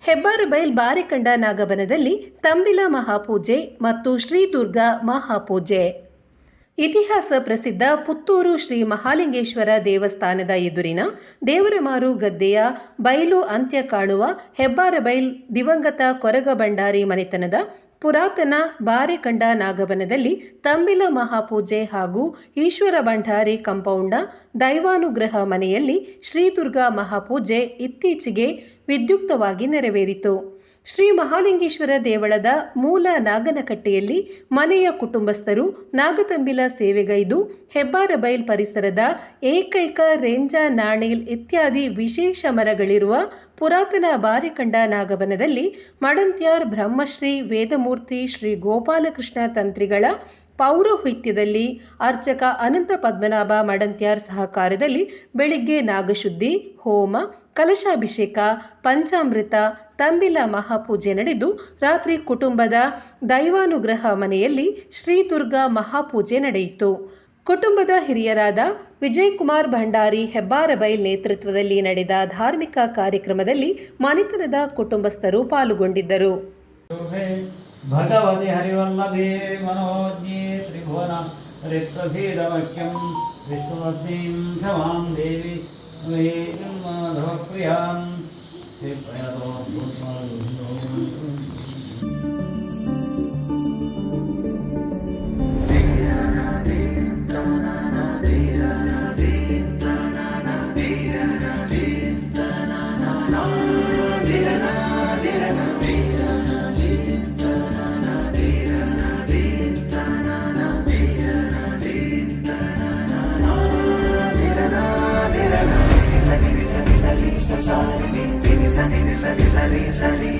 ಹೆಬ್ಬಾರಬೈಲ್ ಬಾರಿಕಂಡ ನಾಗಬನದಲ್ಲಿ ತಂಬಿಲ ಮಹಾಪೂಜೆ ಮತ್ತು ಶ್ರೀ ದುರ್ಗಾ ಮಹಾಪೂಜೆ. ಇತಿಹಾಸ ಪ್ರಸಿದ್ಧ ಪುತ್ತೂರು ಶ್ರೀ ಮಹಾಲಿಂಗೇಶ್ವರ ದೇವಸ್ಥಾನದ ಎದುರಿನ ದೇವರಮಾರು ಗದ್ದೆಯ ಬಯಲು ಅಂತ್ಯ ಕಾಣುವ ಹೆಬ್ಬಾರಬೈಲ್ ದಿವಂಗತ ಕೊರಗ ಭಂಡಾರಿ ಮನೆತನದ ಪುರಾತನ ಬಾರಿಕಂಡ ನಾಗಬನದಲ್ಲಿ ತಂಬಿಲ ಮಹಾಪೂಜೆ ಹಾಗೂ ಈಶ್ವರ ಭಂಡಾರಿ ಕಂಪೌಂಡ್ನ ದೈವಾನುಗ್ರಹ ಮನೆಯಲ್ಲಿ ಶ್ರೀ ದುರ್ಗಾ ಮಹಾಪೂಜೆ ಇತ್ತೀಚೆಗೆ ವಿದ್ಯುಕ್ತವಾಗಿ ನೆರವೇರಿತು. ಶ್ರೀ ಮಹಾಲಿಂಗೇಶ್ವರ ದೇವಳದ ಮೂಲ ನಾಗನಕಟ್ಟೆಯಲ್ಲಿ ಮನೆಯ ಕುಟುಂಬಸ್ಥರು ನಾಗತಂಬಿಲ ಸೇವೆಗೈದು ಹೆಬ್ಬಾರಬೈಲ್ ಪರಿಸರದ ಏಕೈಕ ರೇಂಜ ನಾಣೇಲ್ ಇತ್ಯಾದಿ ವಿಶೇಷ ಮರಗಳಿರುವ ಪುರಾತನ ಬಾರಿಕಂಡ ನಾಗಬನದಲ್ಲಿ ಮಡಂತ್ಯಾರ್ ಬ್ರಹ್ಮಶ್ರೀ ವೇದಮೂರ್ತಿ ಶ್ರೀ ಗೋಪಾಲಕೃಷ್ಣ ತಂತ್ರಿಗಳ ಪೌರೋಹಿತ್ಯದಲ್ಲಿ ಅರ್ಚಕ ಅನಂತ ಪದ್ಮನಾಭ ಮಡಂತ್ಯಾರ್ ಸಹಕಾರದಲ್ಲಿ ಬೆಳಿಗ್ಗೆ ನಾಗಶುದ್ಧಿ, ಹೋಮ, ಕಲಶಾಭಿಷೇಕ, ಪಂಚಾಮೃತ, ತಂಬಿಲ ಮಹಾಪೂಜೆ ನಡೆದು ರಾತ್ರಿ ಕುಟುಂಬದ ದೈವಾನುಗ್ರಹ ಮನೆಯಲ್ಲಿ ಶ್ರೀ ದುರ್ಗಾ ಮಹಾಪೂಜೆ ನಡೆಯಿತು. ಕುಟುಂಬದ ಹಿರಿಯರಾದ ವಿಜಯಕುಮಾರ್ ಭಂಡಾರಿ ಹೆಬ್ಬಾರಬೈಲ್ ನೇತೃತ್ವದಲ್ಲಿ ನಡೆದ ಧಾರ್ಮಿಕ ಕಾರ್ಯಕ್ರಮದಲ್ಲಿ ಮನೆತನದ ಕುಟುಂಬಸ್ಥರು ಪಾಲ್ಗೊಂಡಿದ್ದರು. ಭಗವತಿ ಹರಿವಲ್ಲಭೇ ಮನೋಜ್ಞೆ ತ್ರಿಭುವನ ಹರಿಪ್ರಸೀದಮಖ್ಯಂ ವಿಷ್ಣುವಸ್ಮೀಂ ಕ್ಷಮಾಂ ದೇವಿ ಮಾಧವಪ್ರಿಯಾಂ Sari